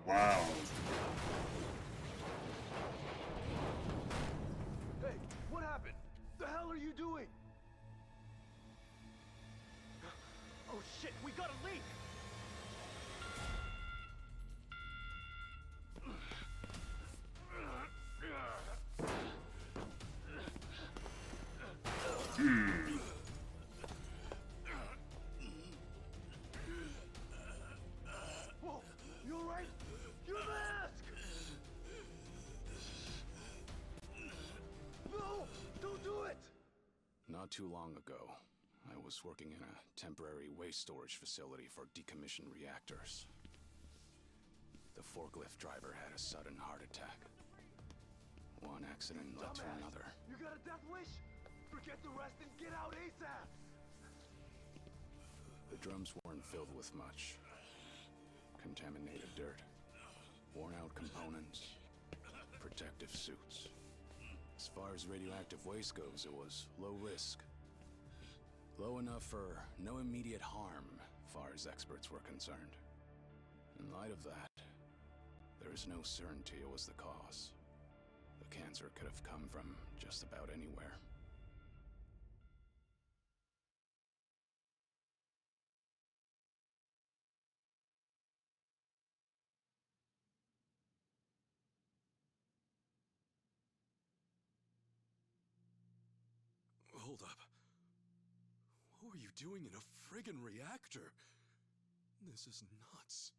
Wow. Hey, what happened? The hell are you doing? Oh shit, we got a leak! Whoa, you alright? Your mask! No, don't do it! Not too long ago, I was working in a temporary waste storage facility for decommissioned reactors. The forklift driver had a sudden heart attack. One accident led to another. You got a death wish? Forget the rest and get out ASAP! The drums weren't filled with much. Contaminated dirt, worn-out components, protective suits. As far as radioactive waste goes, it was low risk. Low enough for no immediate harm, far as experts were concerned. In light of that, there is no certainty it was the cause. The cancer could have come from just about anywhere. Hold up. What were you doing in a friggin' reactor? This is nuts.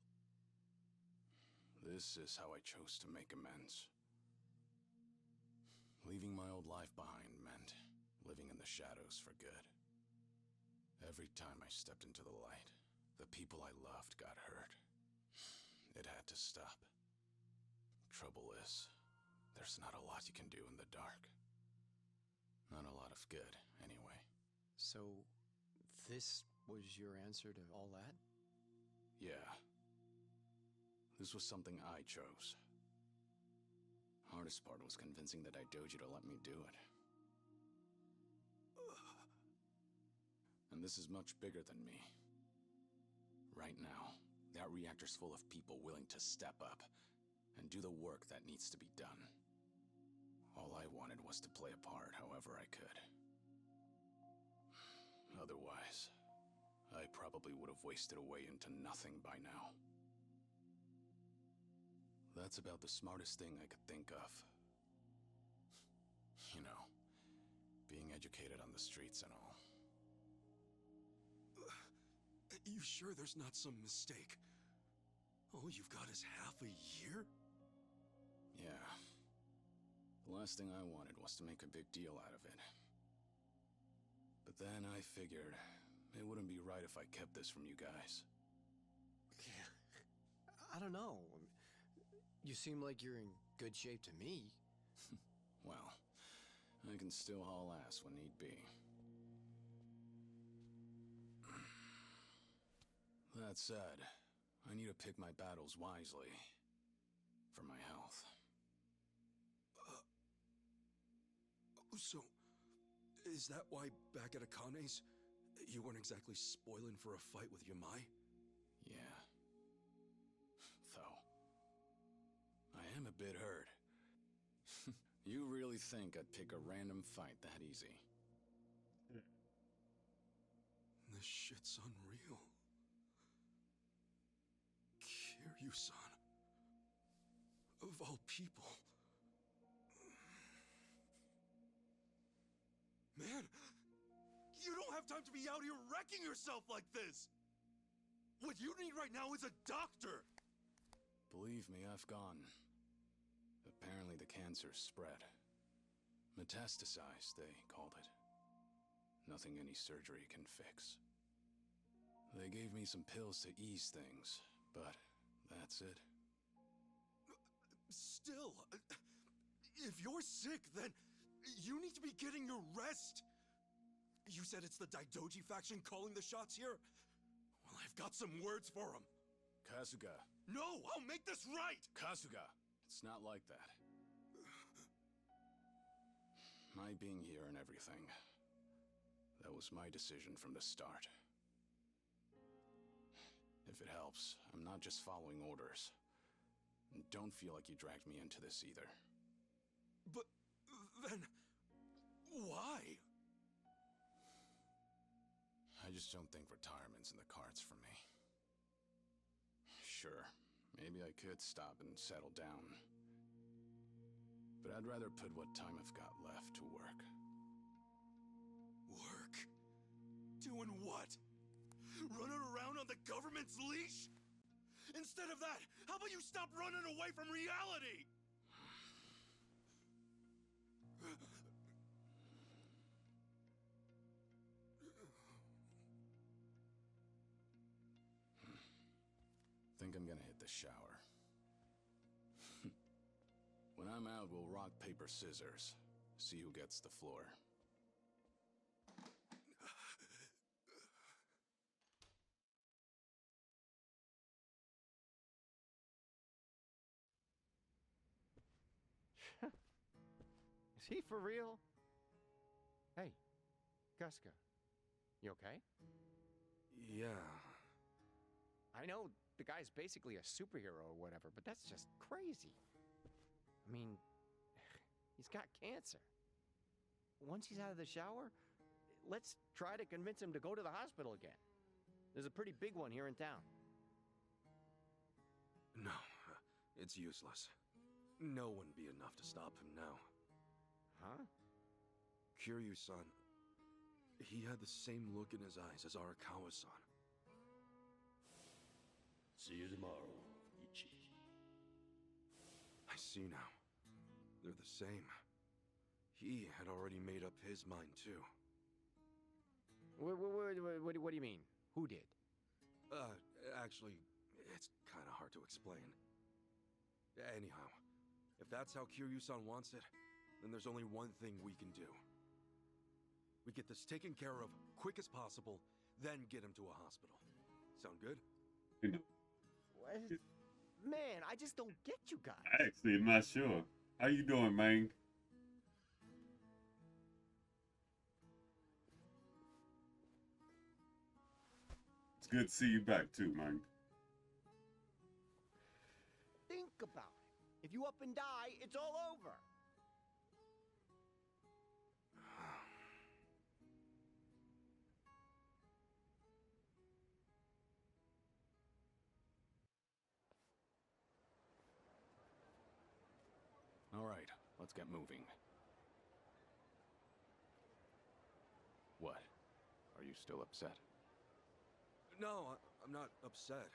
This is how I chose to make amends. Leaving my old life behind meant living in the shadows for good. Every time I stepped into the light, the people I loved got hurt. It had to stop. Trouble is, there's not a lot you can do in the dark. Not a lot of good, anyway. So, this was your answer to all that? Yeah. This was something I chose. Hardest part was convincing the Daidoji to let me do it. And this is much bigger than me. Right now, that reactor's full of people willing to step up and do the work that needs to be done. All I wanted was to play a part however I could. Otherwise, I probably would have wasted away into nothing by now. That's about the smartest thing I could think of. You know, being educated on the streets and all. You sure there's not some mistake? All you've got is half a year? Yeah. The last thing I wanted was to make a big deal out of it. But then I figured it wouldn't be right if I kept this from you guys. I don't know. You seem like you're in good shape to me. Well, I can still haul ass when need be. That said, I need to pick my battles wisely. For my health. So, is that why back at Akane's, you weren't exactly spoiling for a fight with Yamai? Yeah. Though, I am a bit hurt. You really think I'd pick a random fight that easy? This shit's unreal. Kiryu-san. Of all people. Man, you don't have time to be out here wrecking yourself like this! What you need right now is a doctor! Believe me, I've gone. Apparently the cancer spread. Metastasized, they called it. Nothing any surgery can fix. They gave me some pills to ease things, but that's it. Still, if you're sick, then you need to be getting your rest. You said it's the Daidoji faction calling the shots here? Well, I've got some words for them. Kasuga. No, I'll make this right! Kasuga! It's not like that. My being here and everything, that was my decision from the start. If it helps, I'm not just following orders. And don't feel like you dragged me into this either. But then, why? I just don't think retirement's in the cards for me. Sure, maybe I could stop and settle down. But I'd rather put what time I've got left to work. Work? Doing what? Running around on the government's leash? Instead of that, how about you stop running away from reality? Think I'm gonna hit the shower. When I'm out, we'll rock, paper, scissors. See who gets the floor. Is he for real? Hey, Kasuga, you okay? Yeah. I know the guy's basically a superhero or whatever, but that's just crazy. I mean, he's got cancer. Once he's out of the shower, let's try to convince him to go to the hospital again. There's a pretty big one here in town. No, it's useless. No one be enough to stop him now. Huh? Kiryu-san, he had the same look in his eyes as Arakawa-san. See you tomorrow, Ichi. I see now. They're the same. He had already made up his mind, too. What do you mean? Who did? Actually, it's kind of hard to explain. Anyhow, if that's how Kiryu-san wants it, then there's only one thing we can do. We get this taken care of quick as possible, then get him to a hospital. Sound good? What? Man, I just don't get you guys. Actually, I'm not sure. How you doing, man? It's good to see you back too, man. Think about it. If you up and die, it's all over. All right, let's get moving. What? Are you still upset? No, I'm not upset.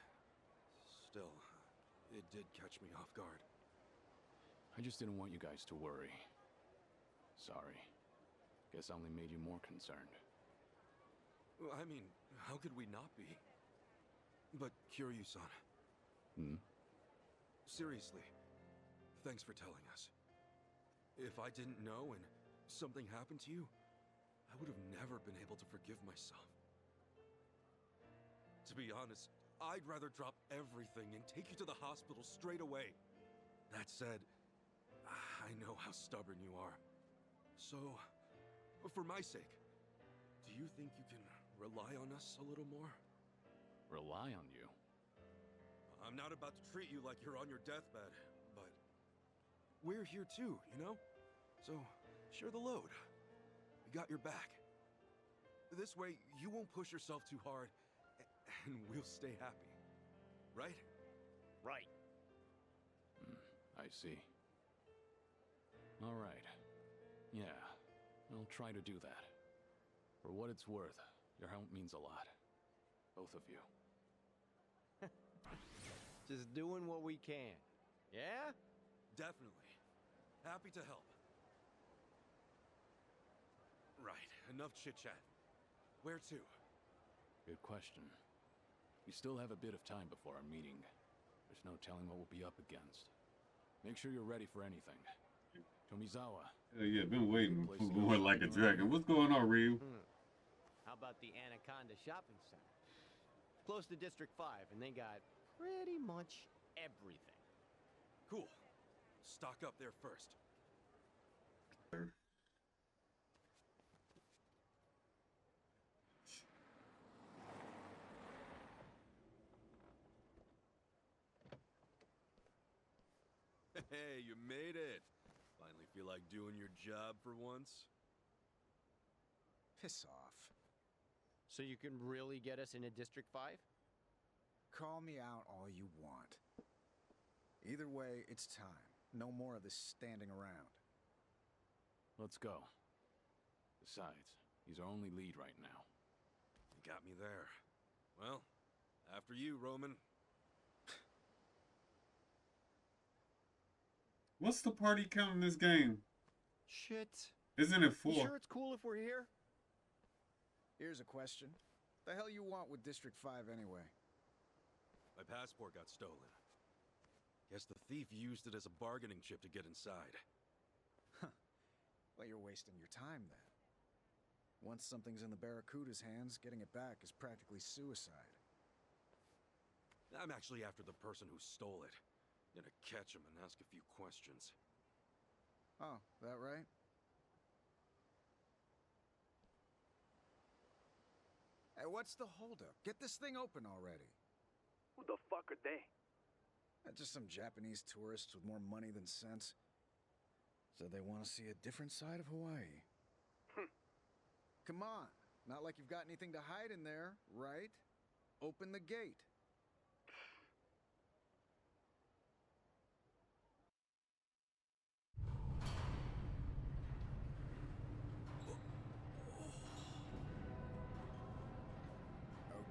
Still, it did catch me off guard. I just didn't want you guys to worry. Sorry. Guess I only made you more concerned. I mean, how could we not be? But Kiryu-san. Hmm? Seriously, thanks for telling us. If I didn't know and something happened to you, I would have never been able to forgive myself. To be honest, I'd rather drop everything and take you to the hospital straight away. That said, I know how stubborn you are. So, for my sake, do you think you can rely on us a little more? Rely on you? I'm not about to treat you like you're on your deathbed, but we're here too, you know? So, share the load. We got your back. This way, you won't push yourself too hard, and we'll stay happy. Right? Right. I see. All right. Yeah, I'll try to do that. For what it's worth, your help means a lot. Both of you. Just doing what we can. Yeah? Definitely. Happy to help. Right, enough chit-chat. Where to? Good question. We still have a bit of time before our meeting. There's no telling what we'll be up against. Make sure you're ready for anything. Tomizawa. Hell yeah, been waiting for more like a dragon. What's going on, Ryu? How about the Anaconda Shopping Center? Close to District 5, and they got pretty much everything. Cool. Stock up there first. Hey, you made it. Finally feel like doing your job for once? Piss off. So you can really get us into District 5? Call me out all you want. Either way, it's time. No more of this standing around. Let's go. Besides, he's our only lead right now. You got me there. Well, after you, Roman. What's the party count in this game? Shit. Isn't it You 4? sure it's cool if we're here? Here's a question. The hell you want with District 5 anyway? My passport got stolen. Guess the thief used it as a bargaining chip to get inside. Well, you're wasting your time then. Once something's in the Barracuda's hands, getting it back is practically suicide. I'm actually after the person who stole it. Gonna catch him and ask a few questions. Oh, that right? Hey, what's the holdup? Get this thing open already. Who the fuck are they? Just some Japanese tourists with more money than sense. So they want to see a different side of Hawaii. Come on. Not like you've got anything to hide in there, right? Open the gate.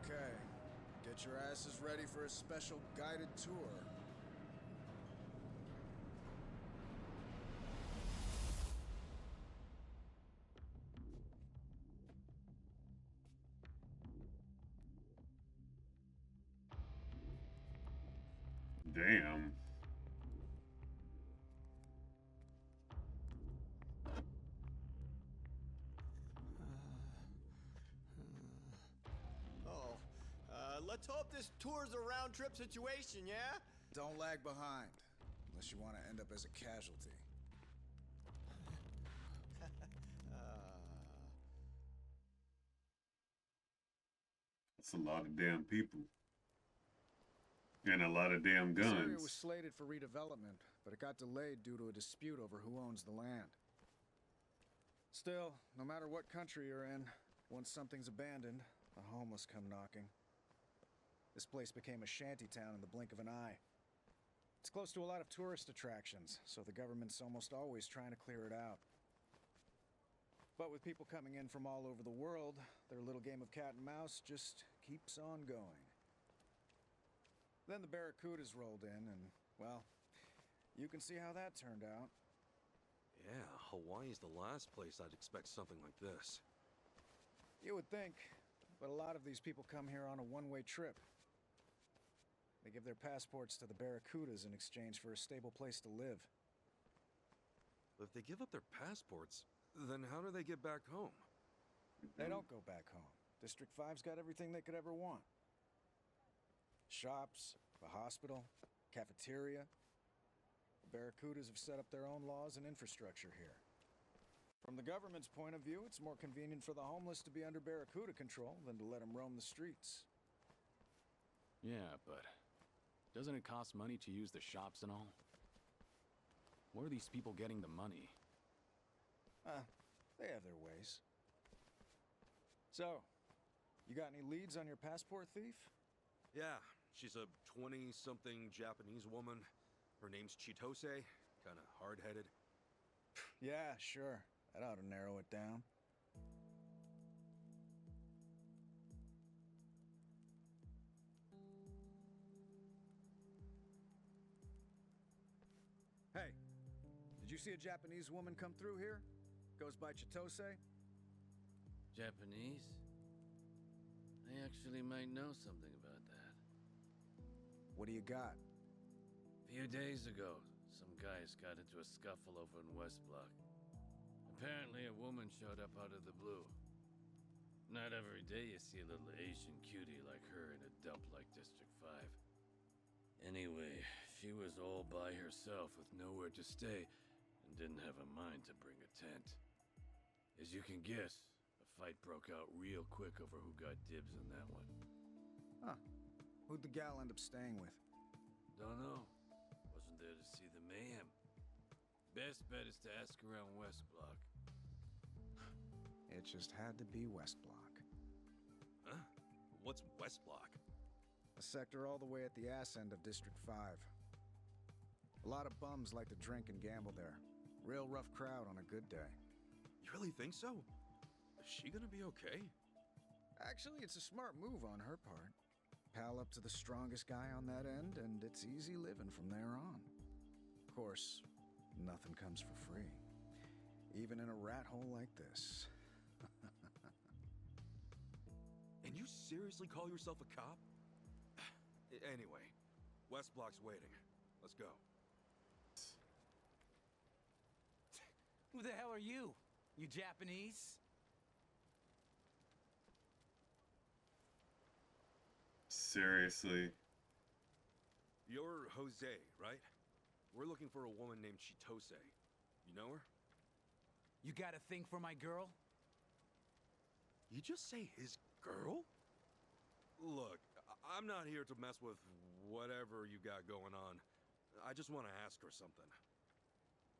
Okay. Get your asses ready for a special guided tour. Damn. Let's hope this tour's a round-trip situation, yeah? Don't lag behind, unless you want to end up as a casualty. That's a lot of damn people. And a lot of damn This area guns. was slated for redevelopment, but it got delayed due to a dispute over who owns the land. Still, no matter what country you're in, once something's abandoned, the homeless come knocking. This place became a shantytown in the blink of an eye. It's close to a lot of tourist attractions, so the government's almost always trying to clear it out. But with people coming in from all over the world, their little game of cat and mouse just keeps on going. Then the Barracudas rolled in, and, well, you can see how that turned out. Yeah, Hawaii's the last place I'd expect something like this. You would think, but a lot of these people come here on a one-way trip. They give their passports to the Barracudas in exchange for a stable place to live. But if they give up their passports, then how do they get back home? They don't go back home. District 5's got everything they could ever want. Shops, a hospital, cafeteria. The Barracudas have set up their own laws and infrastructure here. From the government's point of view, it's more convenient for the homeless to be under Barracuda control than to let them roam the streets. Yeah, but doesn't it cost money to use the shops and all? Where are these people getting the money? They have their ways. So, you got any leads on your passport thief? Yeah, she's a 20-something Japanese woman. Her name's Chitose, kinda hard-headed. Yeah, sure. That ought to narrow it down. Hey, did you see a Japanese woman come through here? Goes by Chitose? Japanese? I actually might know something about that. What do you got? A few days ago, some guys got into a scuffle over in West Block. Apparently a woman showed up out of the blue. Not every day you see a little Asian cutie like her in a dump like District 5. Anyway, she was all by herself with nowhere to stay and didn't have a mind to bring a tent. As you can guess, a fight broke out real quick over who got dibs on that one. Huh. Who'd the gal end up staying with? Don't know. Wasn't there to see. see the mayhem. Best bet is to ask around West Block. It just had to be West Block. Huh? What's West Block? A sector all the way at the ass end of District 5. A lot of bums like to drink and gamble there. Real rough crowd on a good day. You really think so? Is she gonna be okay? Actually, it's a smart move on her part. Pal up to the strongest guy on that end, and it's easy living from there on. Of course, nothing comes for free. Even in a rat hole like this. And you seriously call yourself a cop? Anyway, West Block's waiting. Let's go. Who the hell are you? You Japanese? Seriously. You're Jose, right? We're looking for a woman named Chitose. You know her? You got a thing for my girl? You just say his girl? Look, I'm not here to mess with whatever you got going on. I just want to ask her something.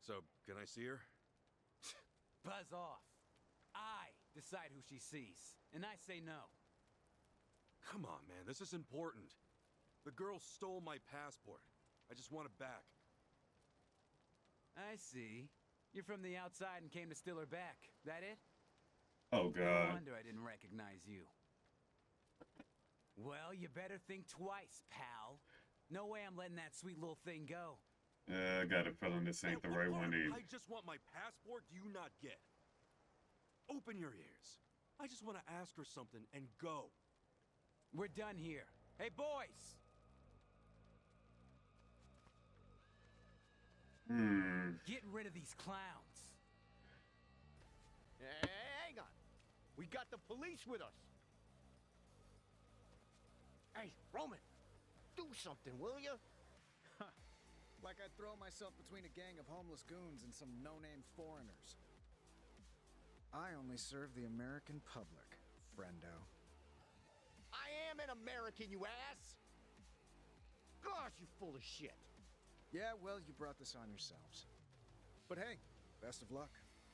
So, can I see her? Buzz off. I decide who she sees, and I say no. Come on, man, this is important. The girl stole my passport. I just want it back. I see. You're from the outside and came to steal her back. That it? Oh No god. wonder I didn't recognize you. Well, you better think twice, pal. No way I'm letting that sweet little thing go. I got a feeling this ain't the What right part one of either. I just want my passport do you not get? Open your ears. I just want to ask her something and go. We're done here. Hey, boys! Get rid of these clowns. Hey, hang on. We got the police with us. Hey, Roman, do something, will you? Like I'd throw myself between a gang of homeless goons and some no-name foreigners. I only serve the American public, friendo. I am an American, you ass! Gosh, you full of shit. Yeah, well, you brought this on yourselves. But hey, best of luck.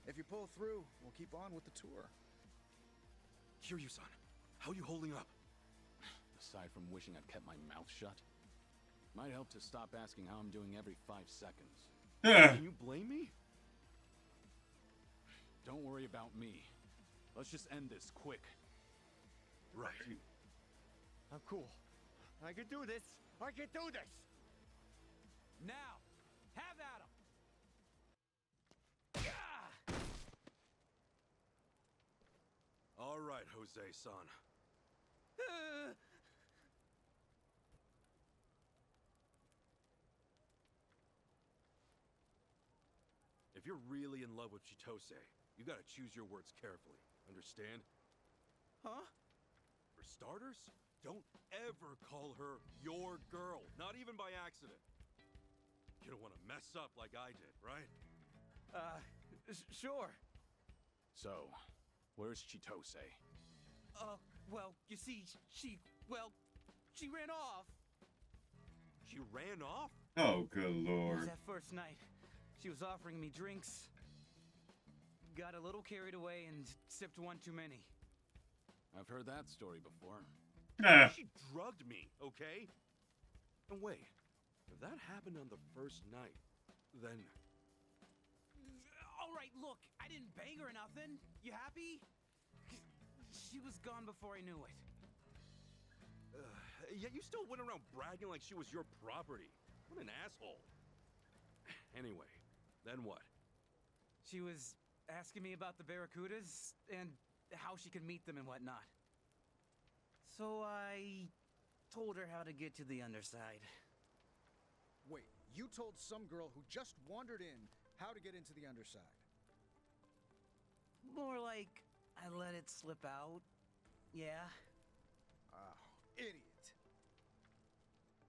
If you pull through, we'll keep on with the tour. Kiryu-san, how you holding up? Aside from wishing I'd kept my mouth shut, might help to stop asking how I'm doing every 5 seconds. Can you blame me? Don't worry about me. Let's just end this quick. Right. I'm cool. I can do this. I can do this. Now, have at 'em! Gah! All right, Jose-san. If you're really in love with Chitose, you gotta choose your words carefully. Understand? Huh? For starters, don't ever call her your girl, not even by accident. You don't want to mess up like I did, right? Sure. So, where's Chitose? Well, you see, she ran off. She ran off? Oh, good It was lord. that first night. She was offering me drinks. Got a little carried away and sipped one too many. I've heard that story before. She drugged me, okay? And wait, if that happened on the first night, then... All right, look, I didn't bang her or nothing. You happy? She was gone before I knew it. Yet you still went around bragging like she was your property. What an asshole. Anyway, then what? She was asking me about the Barracudas and how she could meet them and whatnot. So I told her how to get to the underside. Wait, you told some girl who just wandered in how to get into the underside? More like I let it slip out. Yeah. Oh, idiot.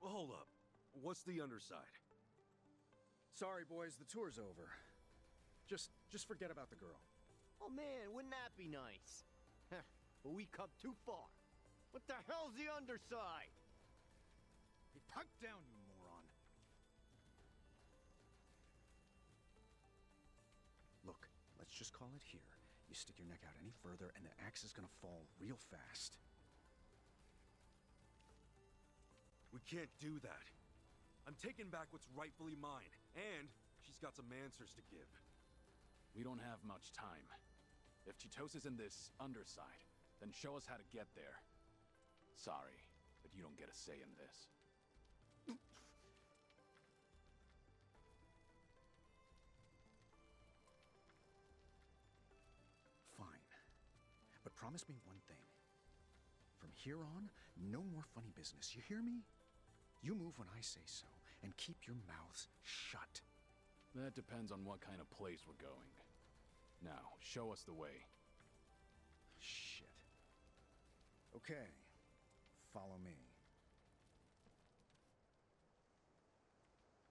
Well, hold up. What's the underside? Sorry, boys, the tour's over. Just forget about the girl. Oh man, wouldn't that be nice? But we come too far. What the hell's the underside? Hey, pipe down, you moron. just call it here. You stick your neck out any further, and the axe is gonna fall real fast. We can't do that. I'm taking back what's rightfully mine, and she's got some answers to give. We don't have much time. If Chitose is in this underside, then show us how to get there. Sorry, but you don't get a say in this. Fine. But promise me one thing. From here on, no more funny business, you hear me? You move when I say so, and keep your mouths shut. That depends on what kind of place we're going. Now, show us the way. Shit. Okay. Follow me.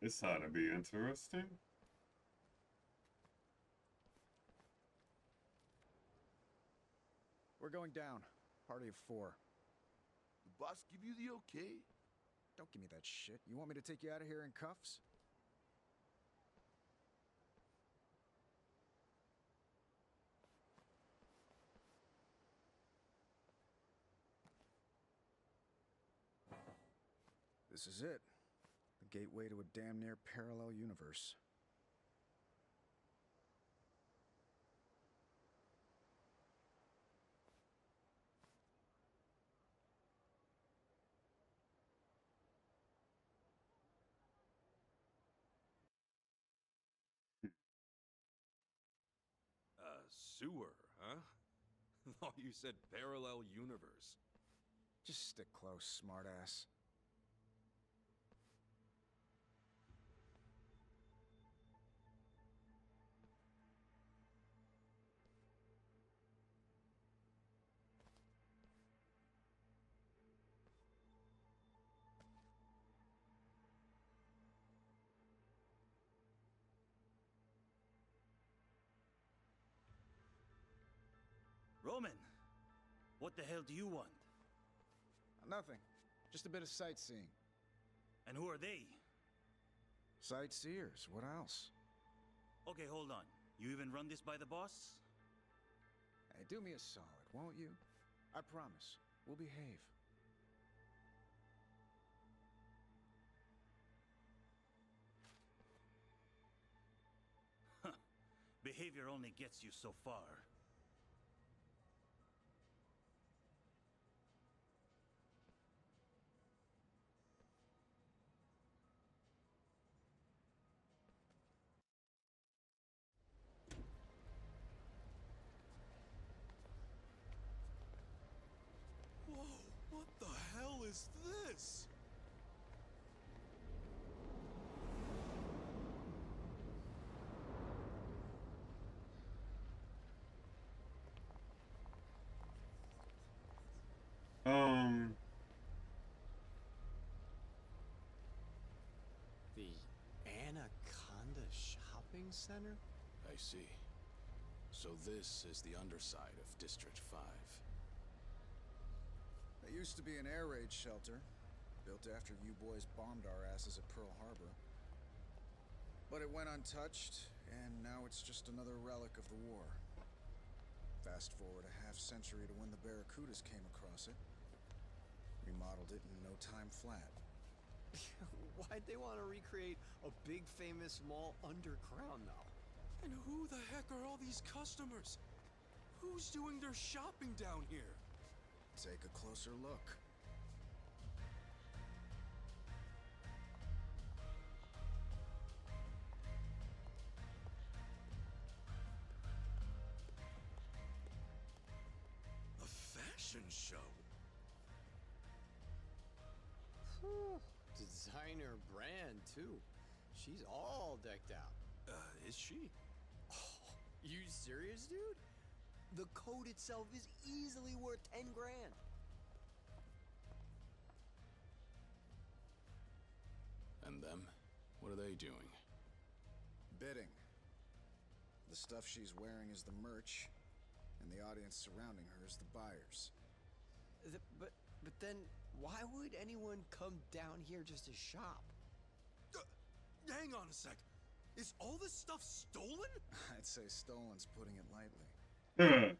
This ought to be interesting. We're going down. Party of 4. The boss give you the okay? Don't give me that shit. You want me to take you out of here in cuffs? This is it. The gateway to a damn near parallel universe. Sewer, huh? Thought you said parallel universe. Just stick close, smartass. Roman, what the hell do you want? Nothing. Just a bit of sightseeing. And who are they? Sightseers. What else? Okay, hold on. You even run this by the boss? Hey, do me a solid, won't you? I promise. We'll behave. Huh. Behavior only gets you so far. Whoa, what the hell is this? The Anaconda Shopping Center? I see. So this is the underside of District 5. It used to be an air raid shelter, built after you boys bombed our asses at Pearl Harbor. But it went untouched, and now it's just another relic of the war. Fast forward a half-century to when the Barracudas came across it. Remodeled it in no time flat. Why'd they want to recreate a big famous mall underground, though? And who the heck are all these customers? Who's doing their shopping down here? Take a closer look. A fashion show. Designer brand, too. She's all decked out. Is she? Oh, you serious, dude? The coat itself is easily worth 10 grand. And them? What are they doing? Bidding. The stuff she's wearing is the merch, and the audience surrounding her is the buyers. But then, why would anyone come down here just to shop? Hang on a sec. Is all this stuff stolen? I'd say stolen's putting it lightly.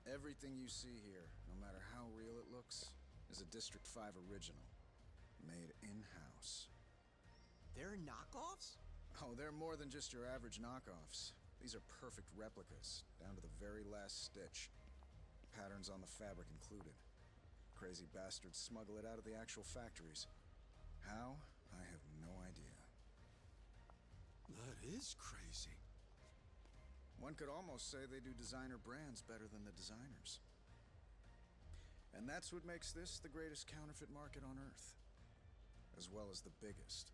Everything you see here, no matter how real it looks, is a District 5 original. Made in-house. They're knockoffs? Oh, they're more than just your average knockoffs. These are perfect replicas, down to the very last stitch. Patterns on the fabric included. Crazy bastards smuggle it out of the actual factories. How? I have no idea. That is crazy. One could almost say they do designer brands better than the designers. And that's what makes this the greatest counterfeit market on Earth. As well as the biggest.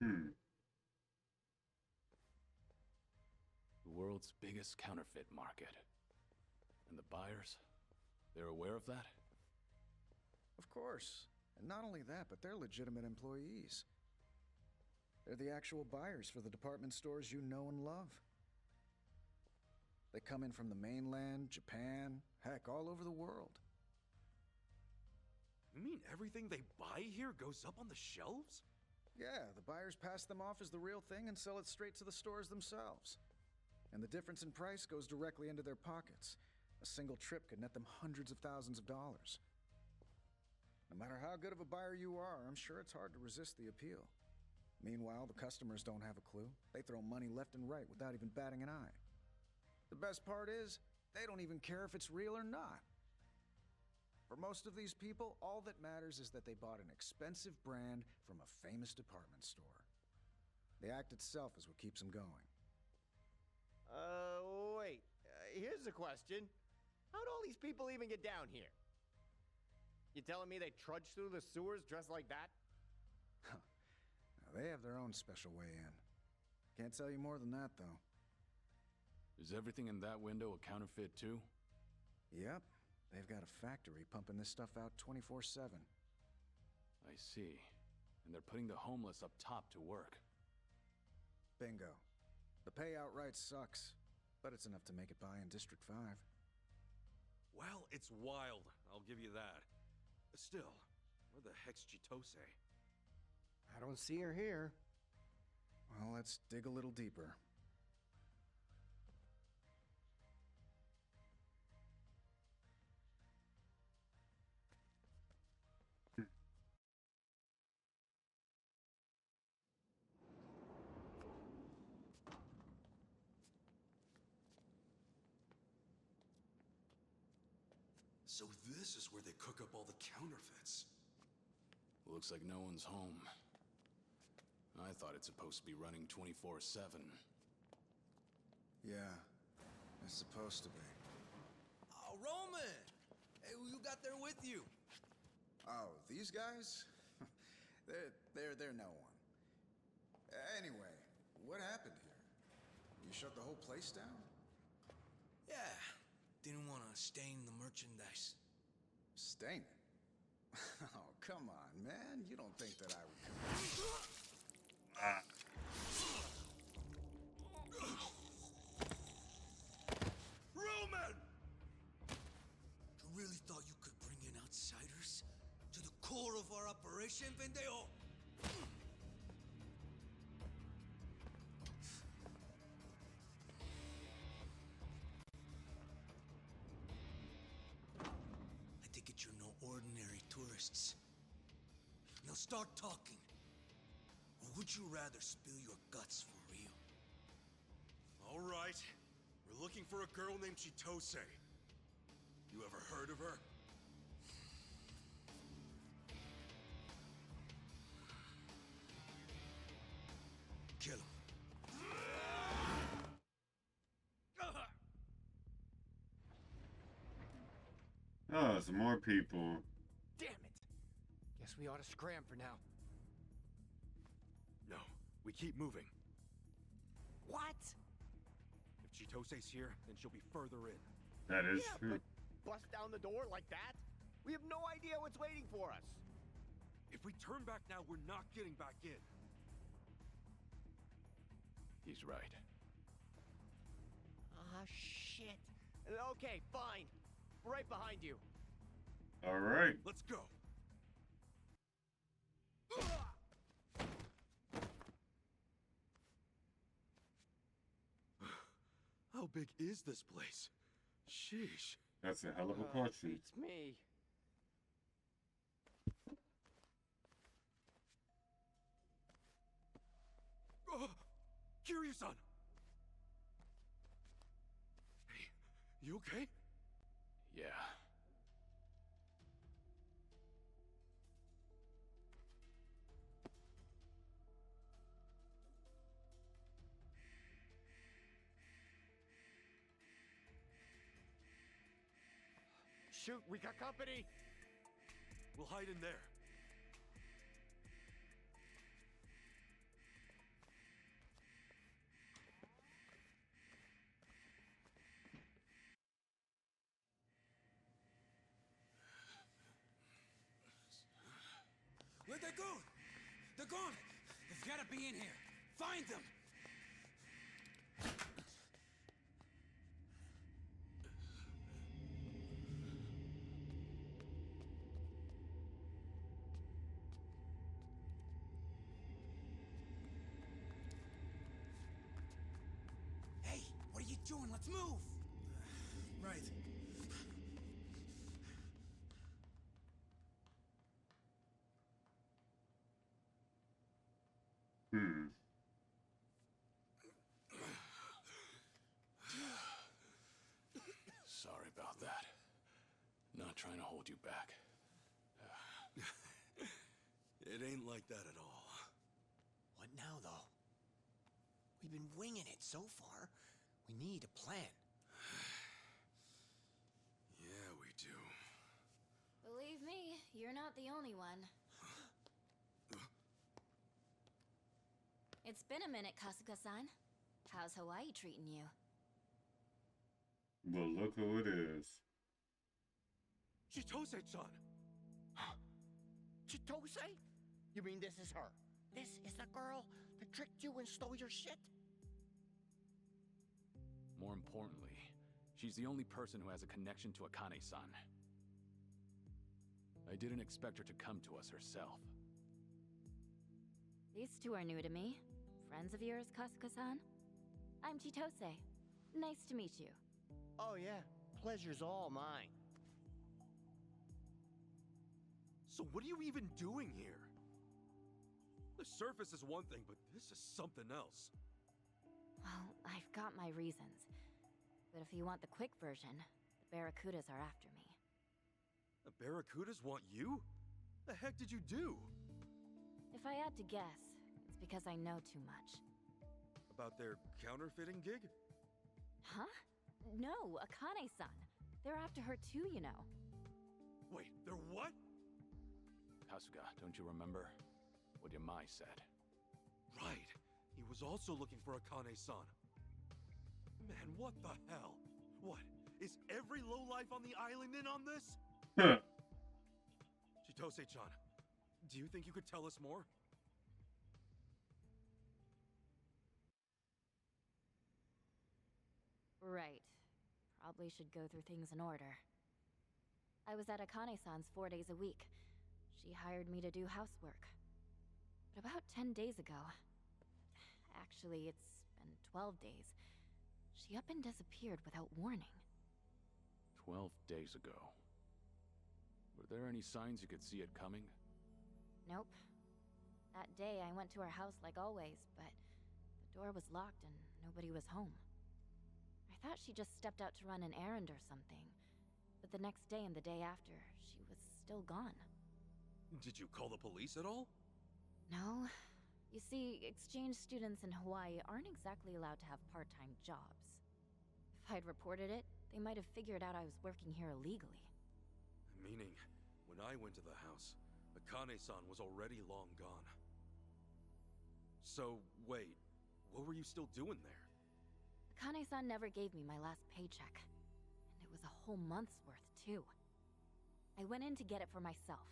Hmm. The world's biggest counterfeit market. And the buyers, they're aware of that? Of course. And not only that, but they're legitimate employees. They're the actual buyers for the department stores you know and love. They come in from the mainland, Japan, heck, all over the world. You mean everything they buy here goes up on the shelves? Yeah, the buyers pass them off as the real thing and sell it straight to the stores themselves. And the difference in price goes directly into their pockets. A single trip could net them hundreds of thousands of dollars. No matter how good of a buyer you are, I'm sure it's hard to resist the appeal. Meanwhile, the customers don't have a clue. They throw money left and right without even batting an eye. The best part is, they don't even care if it's real or not. For most of these people, all that matters is that they bought an expensive brand from a famous department store. The act itself is what keeps them going. Wait. Here's the question. How'd all these people even get down here? You telling me they trudged through the sewers dressed like that? Now, they have their own special way in. Can't tell you more than that, though. Is everything in that window a counterfeit too? Yep. They've got a factory pumping this stuff out 24/7. I see. And they're putting the homeless up top to work. Bingo. The pay outright sucks, but it's enough to make it by in District 5. Well, it's wild, I'll give you that. Still, where the heck's Chitose? I don't see her here. Well, let's dig a little deeper. So this is where they cook up all the counterfeits. Looks like no one's home. I thought it's supposed to be running 24/7. Yeah, it's supposed to be. Oh, Roman! Hey, who you got there with you? Oh, these guys? they're no one. Anyway, what happened here? You shut the whole place down? Yeah, didn't want to stain the merchandise. Stain it? Oh, come on, man. You don't think that I would come... Roman! You really thought you could bring in outsiders to the core of our operation, pendejo? I take it you're no ordinary tourists. Now start talking. Or would you rather spill your guts for Ryu? All right. We're looking for a girl named Chitose. You ever heard of her? Kill him. Oh, some more people. Damn it! Guess we ought to scram for now. No, we keep moving. What? If Chitose's here, then she'll be further in. That is Yeah, true. but bust down the door like that? We have no idea what's waiting for us. If we turn back now, we're not getting back in. He's right. Ah, shit. Okay, fine. Right behind you. All right. Let's go. big is this place? Sheesh. That's a hell of a question. It's me. Kiryu-san! Hey, you okay? Yeah. Shoot, we got company! We'll hide in there. Where'd they go? They're gone! They've gotta be in here. Find them! Hey, what are you doing? Let's move! Right. Sorry about that. Not trying to hold you back. It ain't like that at all. What now, though? We've been winging it so far. We need a plan. Yeah, we do. Believe me, you're not the only one. It's been a minute, Kasuga-san. How's Hawaii treating you? Well, look who it is. Chitose-chan! Chitose? You mean this is her? This is the girl that tricked you and stole your shit? More importantly, she's the only person who has a connection to Akane-san. I didn't expect her to come to us herself. These two are new to me. Friends of yours, Kasuga-san? I'm Chitose. Nice to meet you. Oh yeah, pleasure's all mine. So what are you even doing here? The surface is one thing, but this is something else. Well, I've got my reasons. But if you want the quick version, the Barracudas are after me. The Barracudas want you? The heck did you do? If I had to guess, it's because I know too much. About their counterfeiting gig? Huh? No, Akane-san. They're after her too, you know. Wait, they're what? Kasuga, don't you remember what Yamai said? Right. He was also looking for Akane-san. Man, what the hell? What? Is every lowlife on the island in on this? Chitose-chan, do you think you could tell us more? Right. Probably should go through things in order. I was at Akane-san's 4 days a week. She hired me to do housework. But about 10 days ago... Actually, it's been 12 days. She up and disappeared without warning. 12 days ago. Were there any signs you could see it coming? Nope. That day, I went to her house like always, but the door was locked and nobody was home. I thought she just stepped out to run an errand or something. But the next day and the day after, she was still gone. Did you call the police at all? No. You see, exchange students in Hawaii aren't exactly allowed to have part-time jobs. If I'd reported it, they might have figured out I was working here illegally. Meaning, when I went to the house, Akane-san was already long gone. So, wait, what were you still doing there? Akane-san never gave me my last paycheck. And it was a whole month's worth, too. I went in to get it for myself.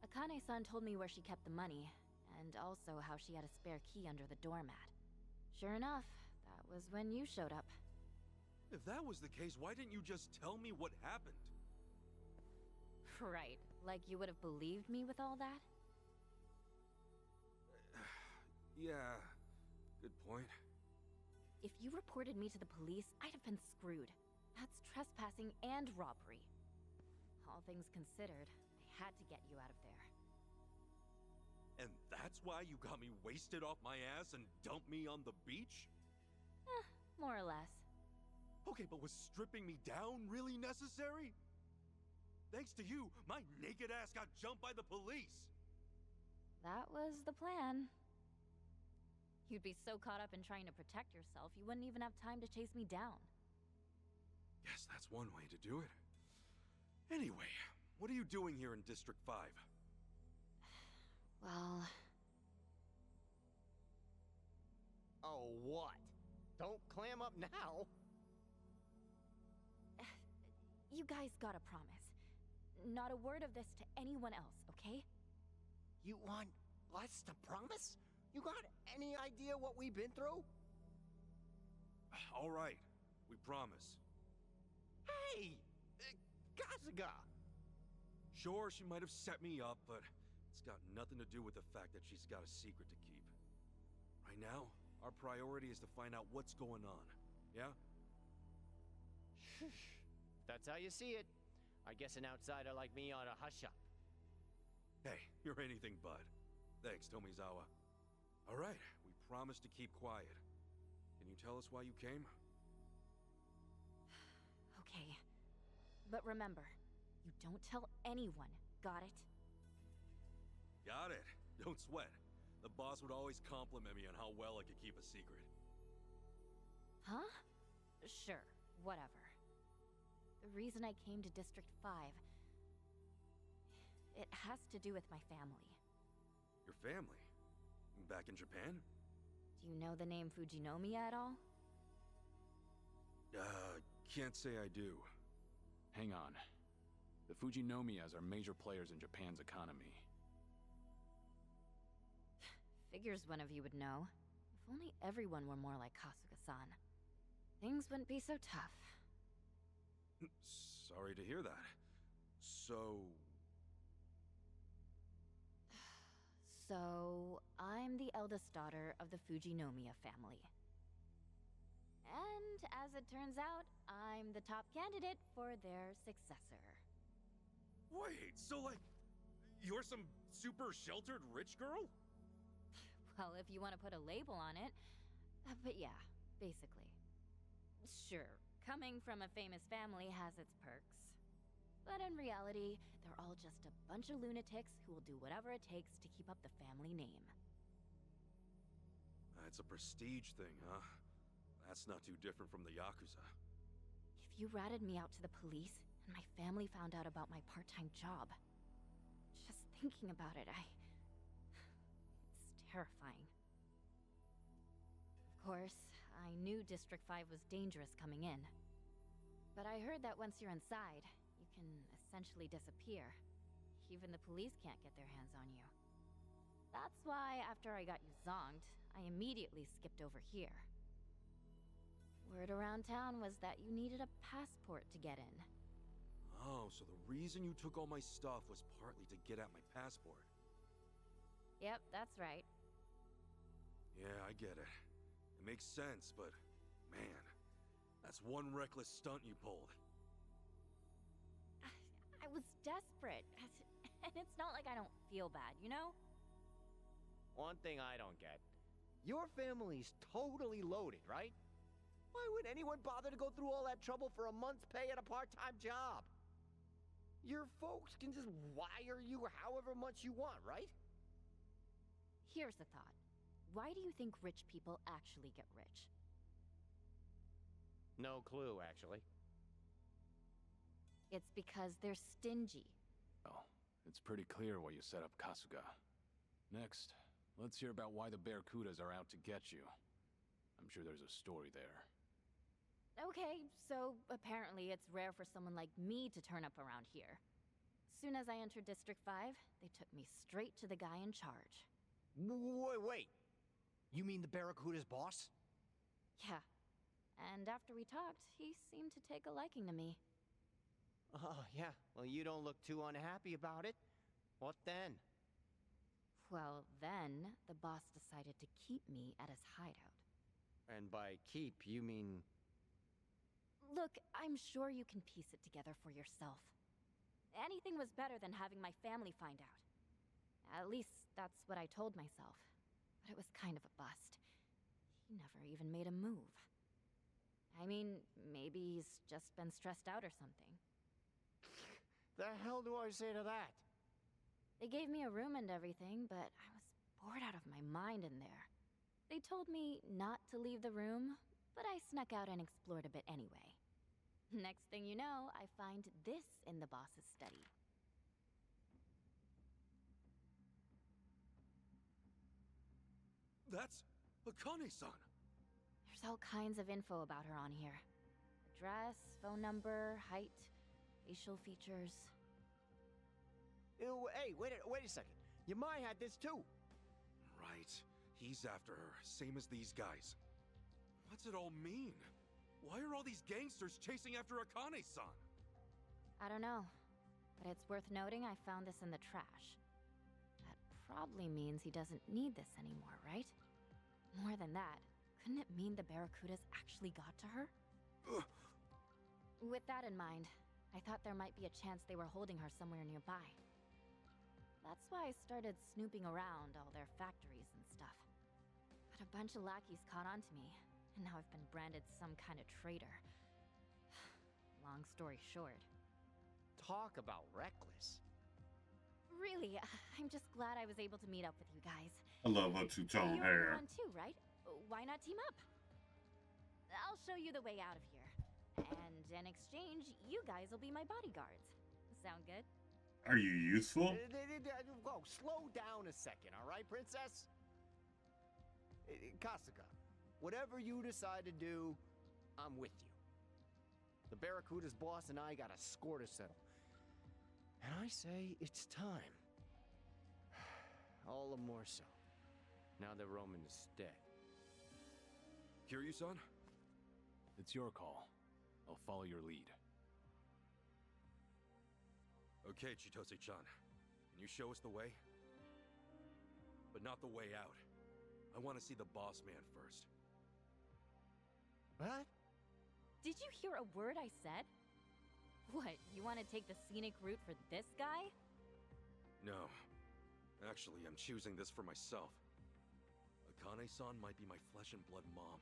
Akane-san told me where she kept the money, and also how she had a spare key under the doormat. Sure enough, that was when you showed up. If that was the case, why didn't you just tell me what happened? Right, like you would have believed me with all that? Yeah, good point. If you reported me to the police, I'd have been screwed. That's trespassing and robbery. All things considered, I had to get you out of there. And that's why you got me wasted off my ass and dumped me on the beach? More or less. Okay, but was stripping me down really necessary? Thanks to you, my naked ass got jumped by the police! That was the plan. You'd be so caught up in trying to protect yourself, you wouldn't even have time to chase me down. Guess that's one way to do it. Anyway, what are you doing here in District 5? Well... Oh, what? Don't clam up now! You guys gotta promise. Not a word of this to anyone else, okay? You want us to promise? You got any idea what we've been through? All right, we promise. Hey! Kasuga! Sure, she might have set me up, but it's got nothing to do with the fact that she's got a secret to keep. Right now, our priority is to find out what's going on, yeah? That's how you see it. I guess an outsider like me ought to hush up. Hey, you're anything but. Thanks, Tomizawa. All right, we promise to keep quiet. Can you tell us why you came? Okay. But remember, you don't tell anyone, got it? Got it. Don't sweat. The boss would always compliment me on how well I could keep a secret. Huh? Sure, whatever. The reason I came to District 5... it has to do with my family. Your family? Back in Japan? Do you know the name Fujinomiya at all? Can't say I do. Hang on. The Fujinomiyas are major players in Japan's economy. Figures one of you would know. If only everyone were more like Kasuga-san. Things wouldn't be so tough. Sorry to hear that. So... So, I'm the eldest daughter of the Fujinomiya family. And, as it turns out, I'm the top candidate for their successor. Wait, so like, you're some super sheltered rich girl? Well, if you want to put a label on it. But yeah, basically. Sure, coming from a famous family has its perks. But in reality, they're all just a bunch of lunatics who will do whatever it takes to keep up the family name. It's a prestige thing, huh? That's not too different from the Yakuza. If you ratted me out to the police, and my family found out about my part-time job, just thinking about it, it's terrifying. Of course, I knew District 5 was dangerous coming in. But I heard that once you're inside, you can essentially disappear. Even the police can't get their hands on you. That's why, after I got you zonked, I immediately skipped over here. Word around town was that you needed a passport to get in. Oh, so the reason you took all my stuff was partly to get at my passport. Yep, that's right. Yeah, I get it. It makes sense, but man, that's one reckless stunt you pulled. I was desperate. And it's not like I don't feel bad, you know? One thing I don't get. Your family's totally loaded, right? Why would anyone bother to go through all that trouble for a month's pay at a part-time job? Your folks can just wire you however much you want, right? Here's the thought. Why do you think rich people actually get rich? No clue, actually. It's because they're stingy. Well, it's pretty clear why you set up Kasuga. Next, let's hear about why the Barracudas are out to get you. I'm sure there's a story there. Okay, so apparently it's rare for someone like me to turn up around here. Soon as I entered District 5, they took me straight to the guy in charge. Wait. You mean the Barracuda's boss? Yeah. And after we talked, he seemed to take a liking to me. Oh, yeah. Well, you don't look too unhappy about it. What then? Well, then, the boss decided to keep me at his hideout. And by keep, you mean... Look, I'm sure you can piece it together for yourself. Anything was better than having my family find out. At least that's what I told myself. But it was kind of a bust. He never even made a move. I mean, maybe he's just been stressed out or something. The hell do I say to that? They gave me a room and everything, but I was bored out of my mind in there. They told me not to leave the room, but I snuck out and explored a bit anyway. Next thing you know, I find this in the boss's study. That's Akane-san. There's all kinds of info about her on here. Address, phone number, height, facial features. Ew, hey, wait a second. Yamai had this too. Right. He's after her, same as these guys. What's it all mean? Why are all these gangsters chasing after Akane-san? I don't know, but it's worth noting I found this in the trash. That probably means he doesn't need this anymore, right? More than that, couldn't it mean the Barracudas actually got to her? With that in mind, I thought there might be a chance they were holding her somewhere nearby. That's why I started snooping around all their factories and stuff. But a bunch of lackeys caught on to me, and now I've been branded some kind of traitor. Long story short. Talk about reckless. Really, I'm just glad I was able to meet up with you guys. I love her two-tone You're hair. one too, right? Why not team up? I'll show you the way out of here. And in exchange, you guys will be my bodyguards. Sound good? Are you useful? Whoa, slow down a second, all right, princess? Kasuga, whatever you decide to do, I'm with you. The Barracuda's boss and I got a score to settle. And I say it's time. All the more so, now that Roman is dead. Kiryu-san? It's your call. I'll follow your lead. Okay, Chitose-chan. Can you show us the way? But not the way out. I want to see the boss man first. What? Did you hear a word I said? What, you want to take the scenic route for this guy? No. Actually, I'm choosing this for myself. Akane-san might be my flesh and blood mom,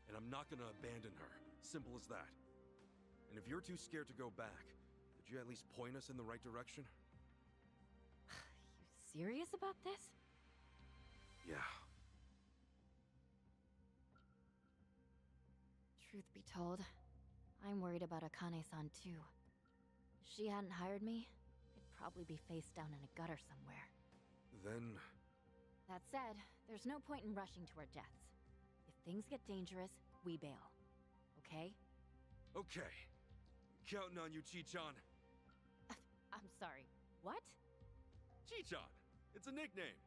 and I'm not gonna abandon her. Simple as that. And if you're too scared to go back, could you at least point us in the right direction? You serious about this? Yeah. Truth be told, I'm worried about Akane-san too. If she hadn't hired me, I'd probably be face down in a gutter somewhere. Then... That said, there's no point in rushing to our deaths. If things get dangerous, we bail. Okay? Okay. Counting on you, Chi-chan. I'm sorry, what? Chi-chan! It's a nickname!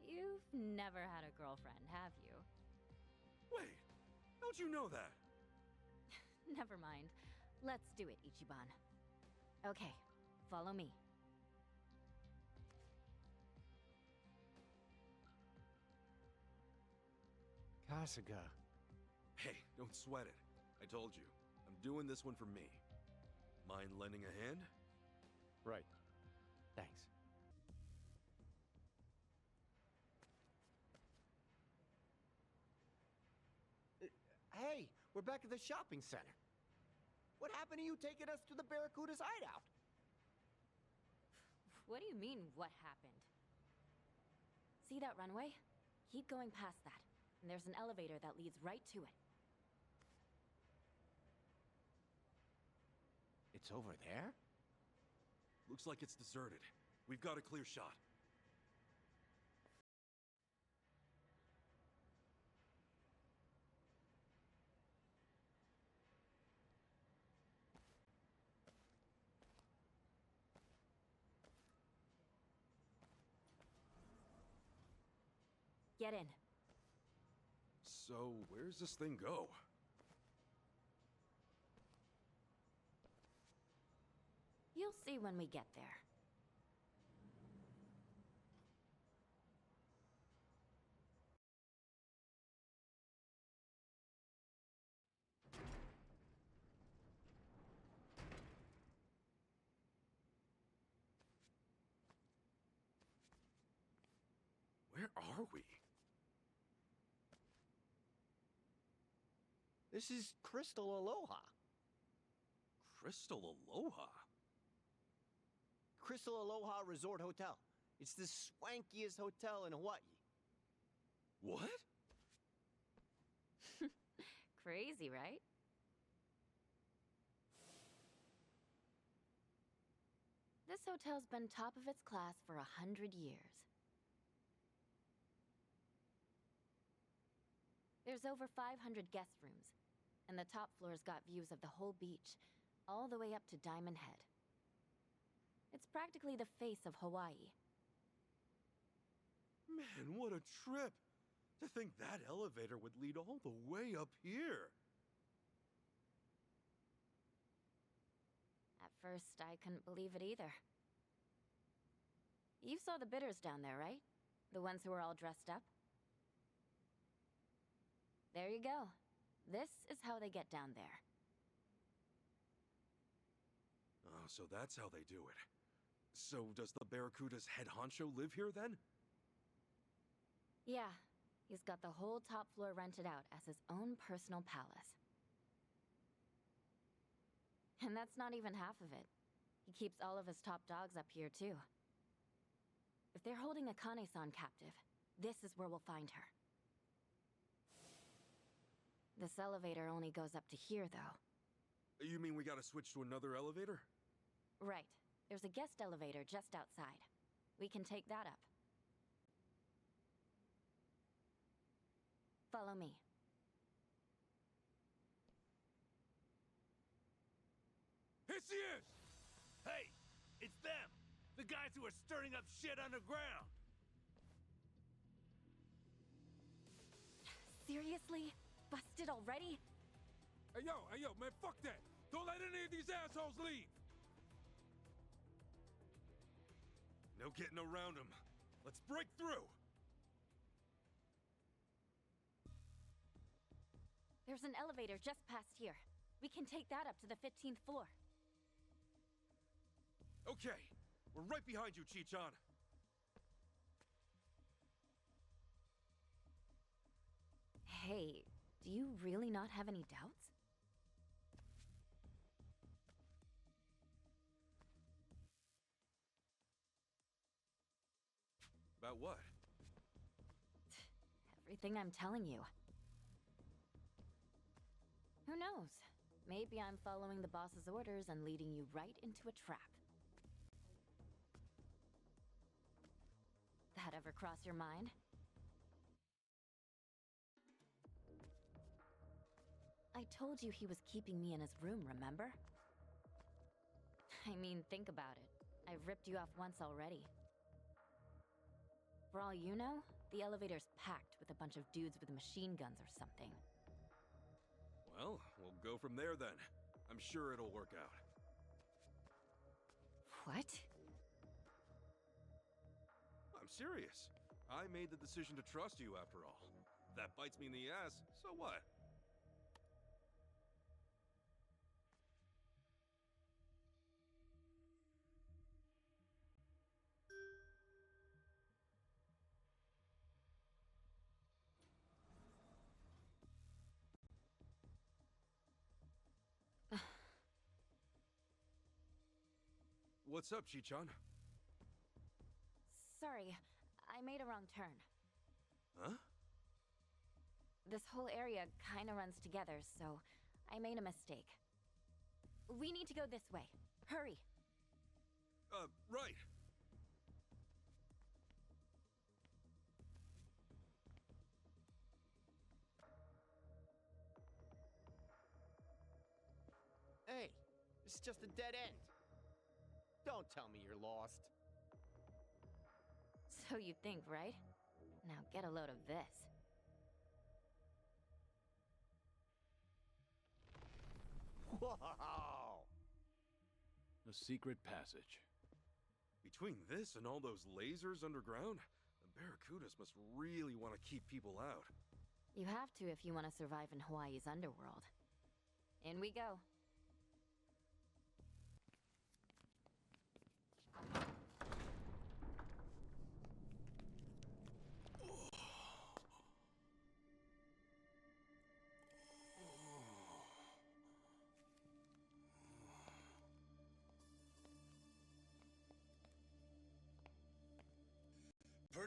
You've never had a girlfriend, have you? Wait, don't you know that? Never mind. Let's do it, Ichiban. Okay, follow me. Kasuga. Hey, don't sweat it. I told you. I'm doing this one for me. Mind lending a hand? Right. Thanks. Hey, we're back at the shopping center. What happened to you taking us to the Barracuda's hideout? What do you mean, what happened? See that runway? Keep going past that, and there's an elevator that leads right to it. It's over there? Looks like it's deserted. We've got a clear shot. Get in. So, where's this thing go? You'll see when we get there. are we? This is Crystal Aloha. Crystal Aloha? Crystal Aloha Resort Hotel. It's the swankiest hotel in Hawaii. What? Crazy, right? This hotel's been top of its class for 100 years. There's over 500 guest rooms, and the top floor's got views of the whole beach, all the way up to Diamond Head. It's practically the face of Hawaii. Man, what a trip! To think that elevator would lead all the way up here. At first, I couldn't believe it either. You saw the bidders down there, right? The ones who were all dressed up? There you go. This is how they get down there. Oh, so that's how they do it. So does the Barracuda's head honcho live here then? Yeah, he's got the whole top floor rented out as his own personal palace. And that's not even half of it. He keeps all of his top dogs up here, too. If they're holding Akane-san captive, this is where we'll find her. This elevator only goes up to here, though. You mean we gotta switch to another elevator? Right. There's a guest elevator just outside. We can take that up. Follow me. Here she is! Hey, it's them! The guys who are stirring up shit underground! Seriously? Busted already? Hey yo, man, fuck that! Don't let any of these assholes leave! No getting around them. Let's break through! There's an elevator just past here. We can take that up to the 15th floor. Okay, we're right behind you, Chi-chan. Hey, do you really not have any doubts? About what? Everything I'm telling you. Who knows? Maybe I'm following the boss's orders and leading you right into a trap. That ever cross your mind? I told you he was keeping me in his room, remember? I mean, think about it. I've ripped you off once already. For all you know, the elevator's packed with a bunch of dudes with machine guns or something. Well, we'll go from there then. I'm sure it'll work out. What? I'm serious. I made the decision to trust you after all. If that bites me in the ass, so what? What's up, Chi-chan? Sorry, I made a wrong turn. Huh? This whole area kinda runs together, so I made a mistake. We need to go this way. Hurry! Right. Hey, this is just a dead end. Don't tell me you're lost. So you think, right? Now get a load of this. Wow! A secret passage. Between this and all those lasers underground, the Barracudas must really want to keep people out. You have to if you want to survive in Hawaii's underworld. In we go.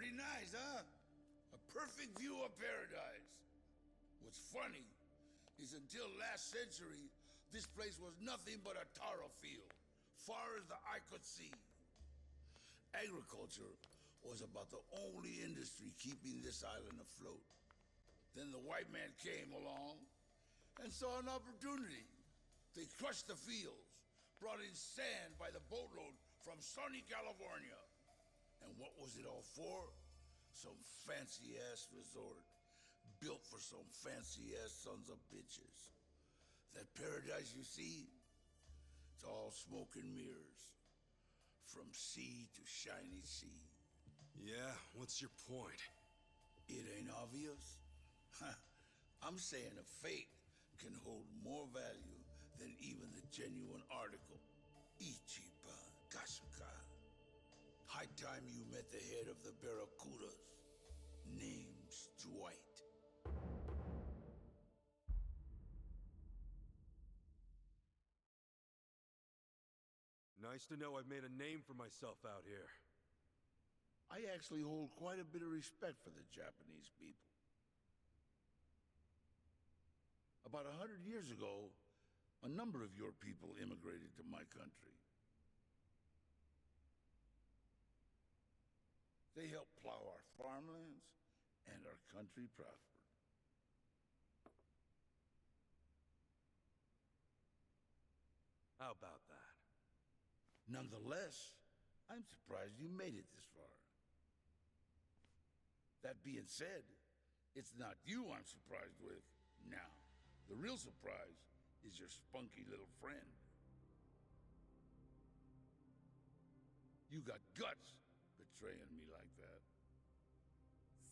Pretty nice, huh? A perfect view of paradise. What's funny is until last century, this place was nothing but a taro field, far as the eye could see. Agriculture was about the only industry keeping this island afloat. Then the white man came along and saw an opportunity. They crushed the fields, brought in sand by the boatload from sunny California. And what was it all for? Some fancy-ass resort, built for some fancy-ass sons of bitches. That paradise you see, it's all smoke and mirrors. From sea to shiny sea. Yeah, what's your point? It ain't obvious? I'm saying a fake can hold more value than even the genuine article. Ichiban, Kasuga. High time you met the head of the Barracudas. Name's Dwight. Nice to know I've made a name for myself out here. I actually hold quite a bit of respect for the Japanese people. About 100 years ago, a number of your people immigrated to my country. They helped plow our farmlands, and our country prospered. How about that? Nonetheless, I'm surprised you made it this far. That being said, it's not you I'm surprised with now. The real surprise is your spunky little friend. You got guts betraying me like that.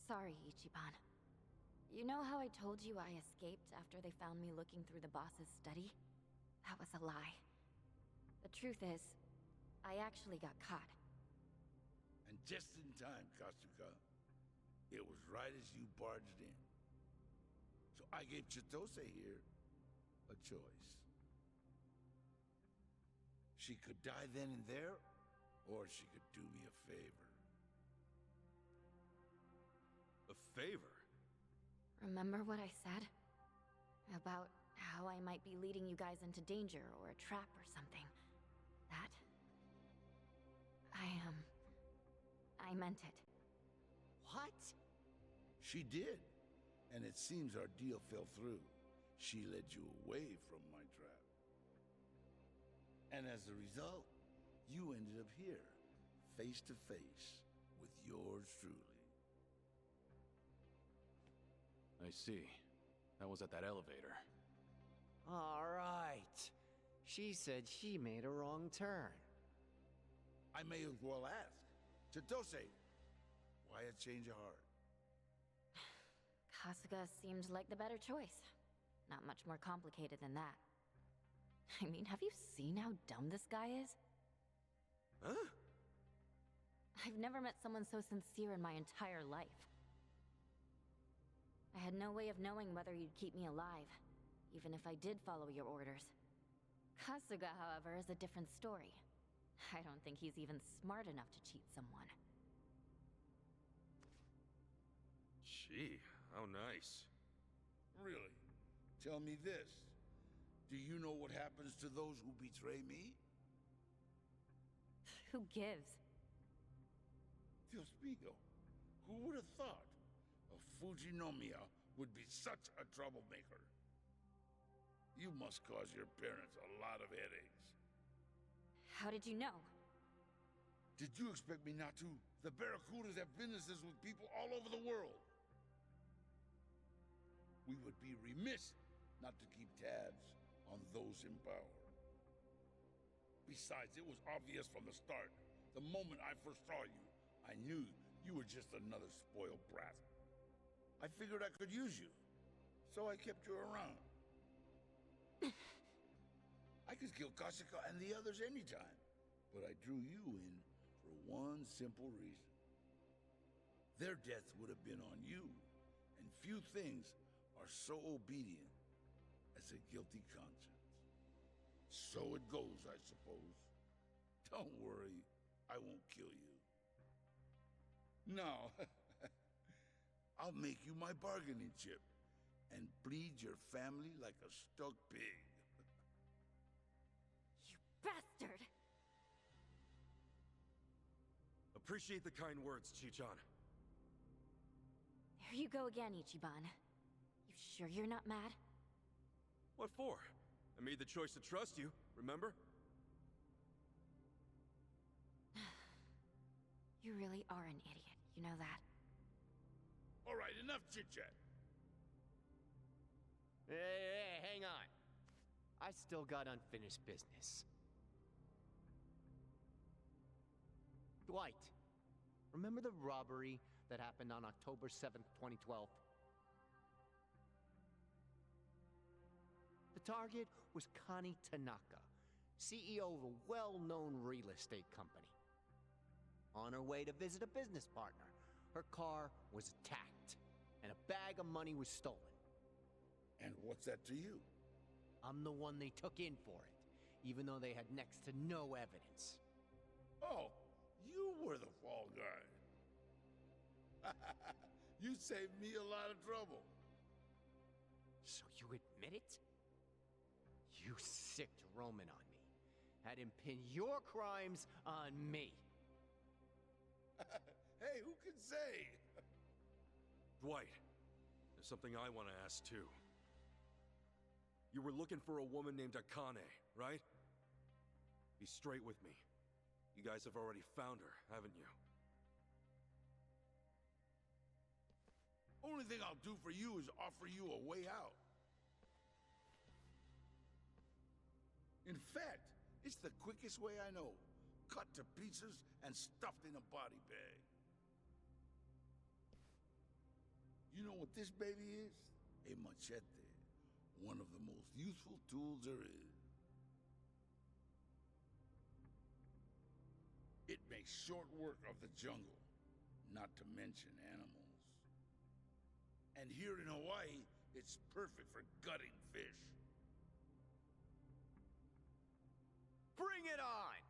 Sorry, Ichiban. You know how I told you I escaped after they found me looking through the boss's study? That was a lie. The truth is, I actually got caught. And just in time, Kasuga. It was right as you barged in. So I gave Chitose here a choice. She could die then and there, or she could do me a favor. A favor? Remember what I said? About how I might be leading you guys into danger or a trap or something. That? I meant it. What? She did. And it seems our deal fell through. She led you away from my trap. And as a result, you ended up here, face to face with yours truly. I see. That was at that elevator. All right. She said she made a wrong turn. I may as well ask. Chitose, why a change of heart? Kasuga seemed like the better choice. Not much more complicated than that. I mean, have you seen how dumb this guy is? Huh? I've never met someone so sincere in my entire life. I had no way of knowing whether you'd keep me alive, even if I did follow your orders. Kasuga, however, is a different story. I don't think he's even smart enough to cheat someone. Gee, how nice. Really? Tell me this. Do you know what happens to those who betray me? Who gives? Dios mío. Who would have thought a Fujinomiya would be such a troublemaker? You must cause your parents a lot of headaches. How did you know? Did you expect me not to? The Barracudas have businesses with people all over the world. We would be remiss not to keep tabs on those in power. Besides, it was obvious from the start. The moment I first saw you, I knew you were just another spoiled brat. I figured I could use you, so I kept you around. I could kill Kasuga and the others anytime, but I drew you in for one simple reason. Their death would have been on you, and few things are so obedient as a guilty conscience. So it goes, I suppose. Don't worry, I won't kill you. No. I'll make you my bargaining chip and bleed your family like a stuck pig. Bastard! Appreciate the kind words, Chichan. Here you go again, Ichiban. You sure you're not mad? What for? I made the choice to trust you, remember? You really are an idiot, you know that? All right, enough chit-chat. Hey, hang on. I still got unfinished business. Dwight, remember the robbery that happened on October 7th, 2012? The target was Connie Tanaka, CEO of a well-known real estate company. On her way to visit a business partner, her car was attacked, and a bag of money was stolen. And what's that to you? I'm the one they took in for it, even though they had next to no evidence. Oh, you were the fall guy. You saved me a lot of trouble. So you admit it? You sicked Roman on me. Had him pin your crimes on me. Hey, who can say? Dwight, there's something I want to ask too. You were looking for a woman named Akane, right? Be straight with me. You guys have already found her, haven't you? Only thing I'll do for you is offer you a way out. In fact, it's the quickest way I know. Cut to pieces and stuffed in a body bag. You know what this baby is? A machete. One of the most useful tools there is. It makes short work of the jungle, not to mention animals. And here in Hawaii, it's perfect for gutting fish. Bring it on!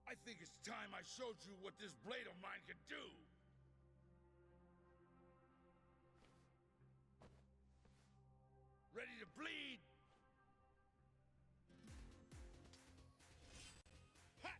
I think it's time I showed you what this blade of mine can do. Ready to bleed? Ha!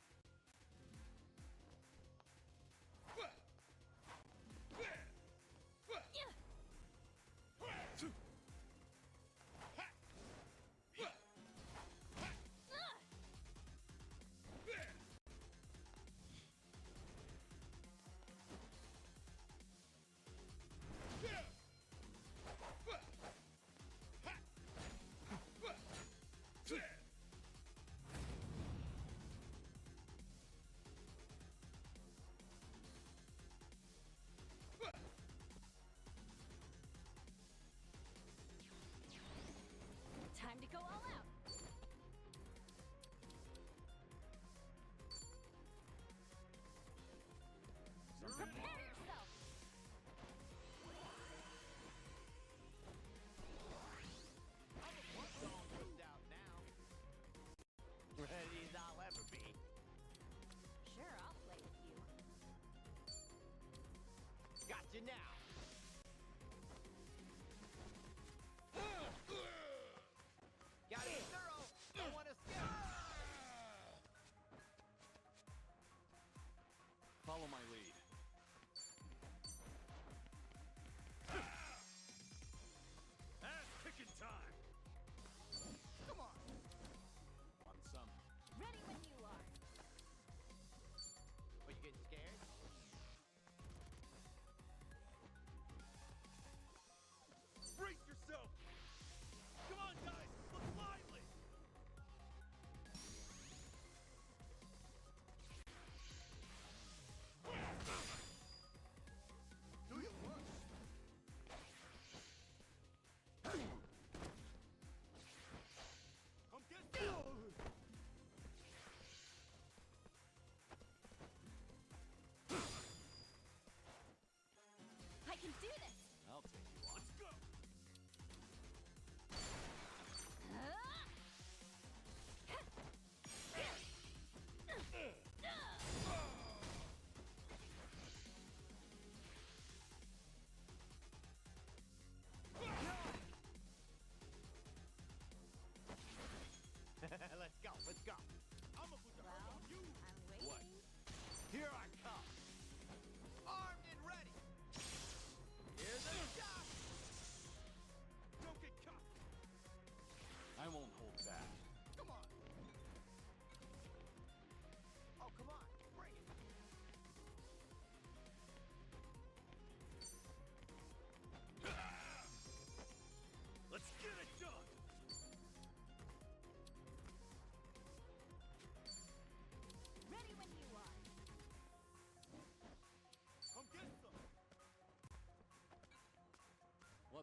Time to go all out. Prepare yourself. Ready as I'll ever be. Sure, I'll play with you. Got you now. Gotta be thorough. Don't want to skip. Follow my lead. Ass-kicking time! Come on. On some. Ready when you are. Are you getting scared?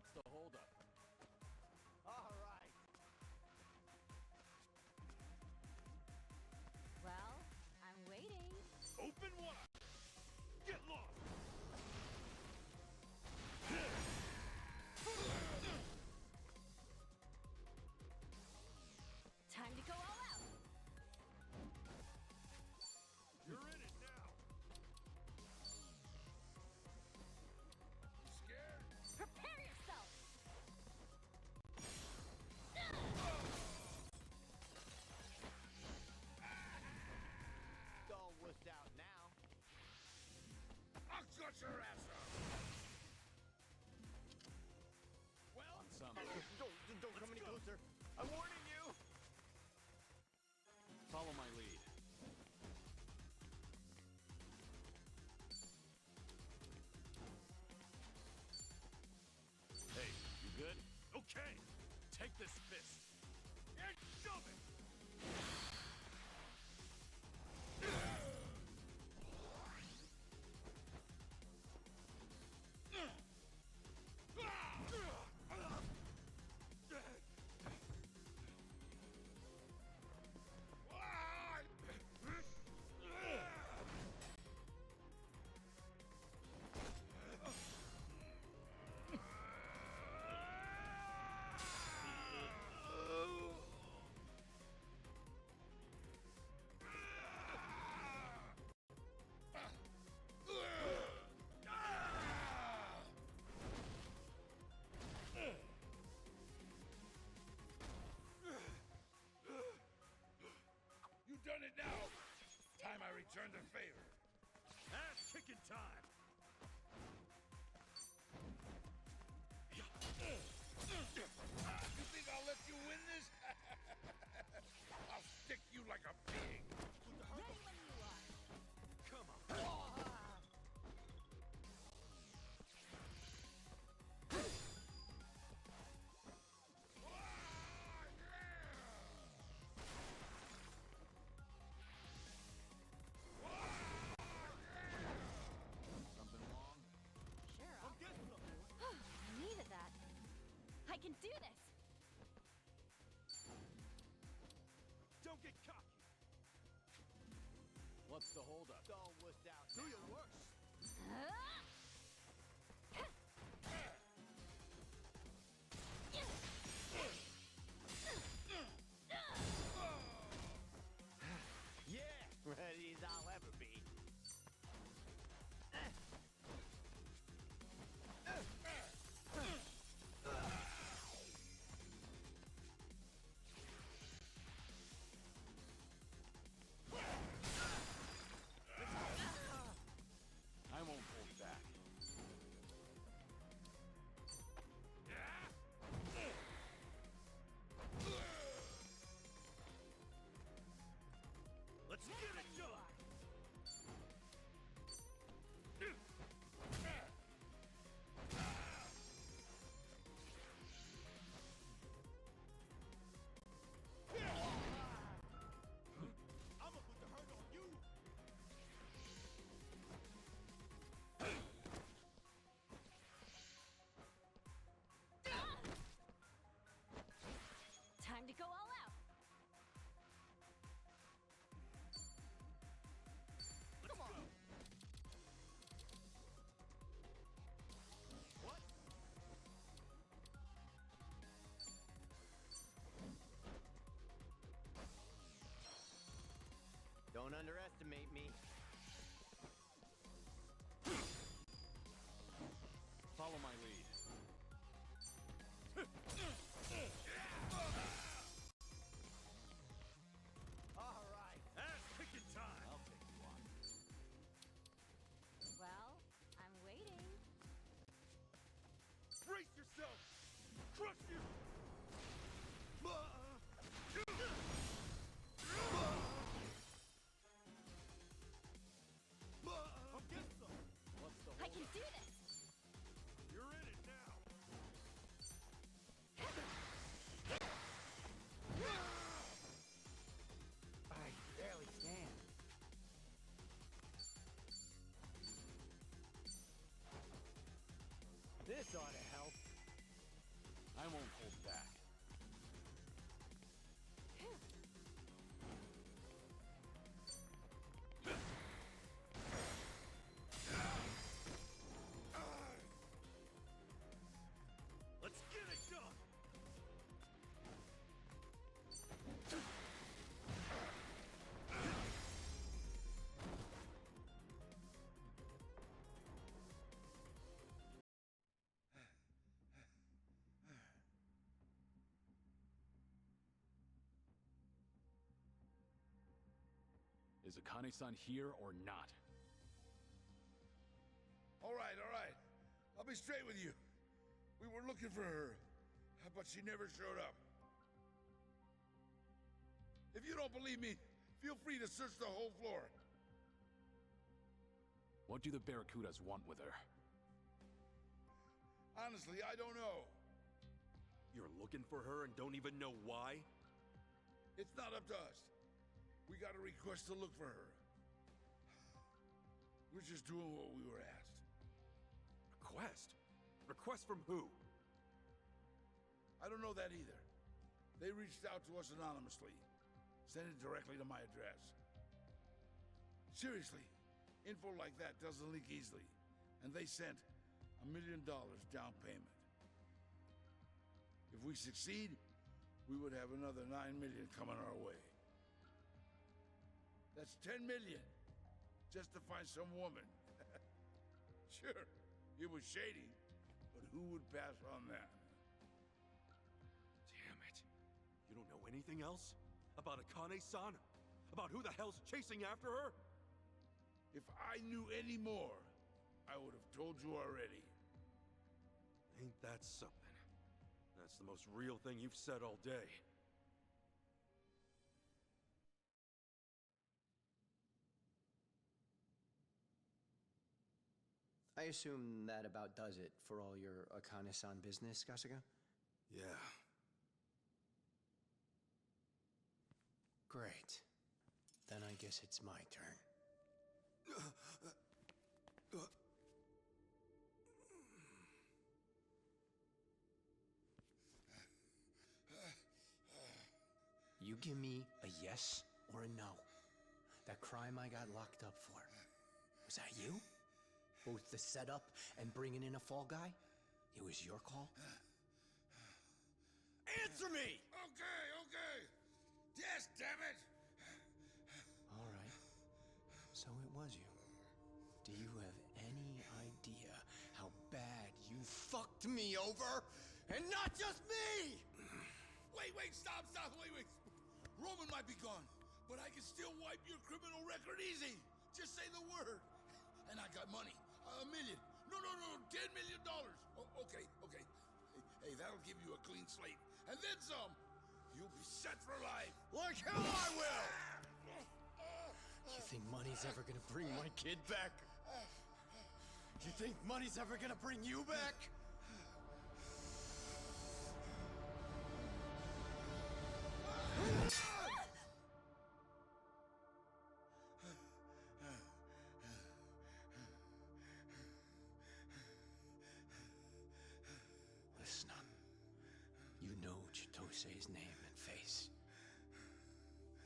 What's the holdup? All right. Well, I'm waiting. Open wide! Get lost! Time to go all out. You're in it now! You scared? Prepare yourself. It's all wussed out now. I'll cut your ass off! Well, On some. don't come any closer. I'm warning you. Follow my lead. Hey, you good? Okay! Take this fist! And shove it! You done it now! Time I return the favor. Ass kicking time! You think I'll let you win this? I'll stick you like a pig. Ready when you are. Come on! Something wrong? Sure. I'm getting them! I needed that. I can do this. Don't get cocky! What's the holdup? It's all wussed out. Do your worst! Yeah, ready as I'll ever be. I won't hold back. Let's get it done! I'ma put the hurt on you! Time to go all out. Come on! What? Don't underestimate me. Follow my lead. All right. Ass kicking time! I'll take you on. Well, I'm waiting. Brace yourself! Crush you! I'll get some! What's the I holdup? can do this. You're in it now! I barely stand. This ought to help. won't hold back. Let's get it done! Is Akane-san here or not? All right, all right. I'll be straight with you. We were looking for her, but she never showed up. If you don't believe me, feel free to search the whole floor. What do the Barracudas want with her? Honestly, I don't know. You're looking for her and don't even know why? It's not up to us. We got a request to look for her. We're just doing what we were asked. Request? Request from who? I don't know that either. They reached out to us anonymously. Sent it directly to my address. Seriously, info like that doesn't leak easily. And they sent $1 million down payment. If we succeed, we would have another $9 million coming our way. That's $10 million, just to find some woman. Sure, it was shady, but who would pass on that? Damn it. You don't know anything else? About Akane-san? About who the hell's chasing after her? If I knew any more, I would have told you already. Ain't that something? That's the most real thing you've said all day. I assume that about does it for all your Akane-san business, Kasuga? Yeah. Great. Then I guess it's my turn. You give me a yes or a no. That crime I got locked up for. Was that you? Both the setup and bringing in a fall guy? It was your call? Answer me! Okay, okay. Yes, damn it! All right. So it was you. Do you have any idea how bad you fucked me over? And not just me! Wait, stop, wait. Roman might be gone, but I can still wipe your criminal record easy. Just say the word. And I got money. $1 million. No, $10 million. Oh, okay. Hey, that'll give you a clean slate. And then some. You'll be set for life. Like hell I will! You think money's ever gonna bring my kid back? You think money's ever gonna bring you back? Listen up. You know Chitose's name and face.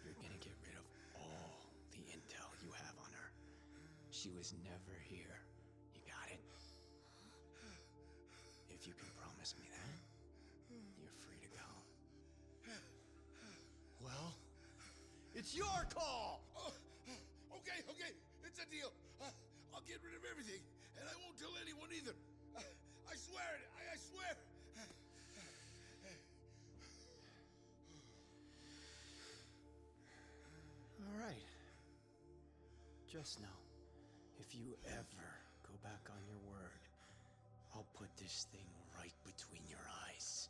You're gonna get rid of all the intel you have on her. She was never here. You got it? If you can promise me that, you're free to go. Well, it's your call! Okay. It's a deal. I'll get rid of everything, and I won't tell anyone either. I swear it. I swear. All right. Just know, if you ever go back on your word, I'll put this thing right between your eyes.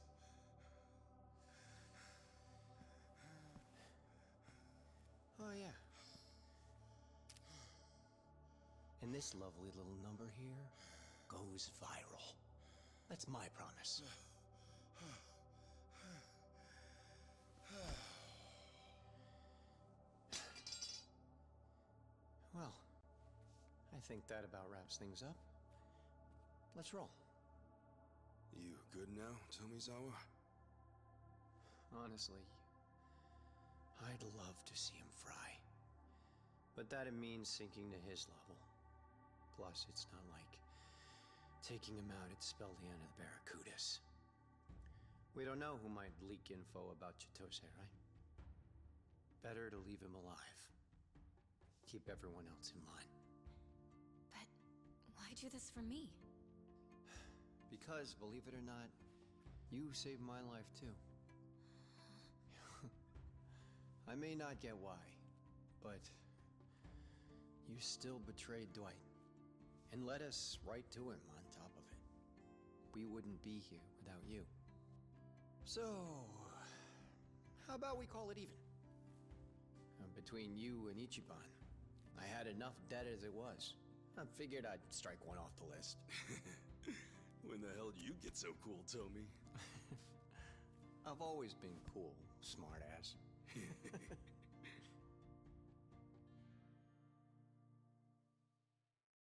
Oh, yeah. And this lovely little number here goes viral. That's my promise. Well, I think that about wraps things up. Let's roll. You good now, Tomizawa? Honestly, I'd love to see him fry. But that'd mean sinking to his level. Plus, it's not like taking him out would spell the end of the Barracudas. We don't know who might leak info about Chitose, right? Better to leave him alive. Keep everyone else in line. But why do this for me? Because, believe it or not, you saved my life too. I may not get why, but you still betrayed Dwight and led us right to him on top of it. We wouldn't be here without you. So, how about we call it even? Between you and Ichiban, I had enough debt as it was. I figured I'd strike one off the list. When the hell did you get so cool, Tommy? I've always been cool, smartass.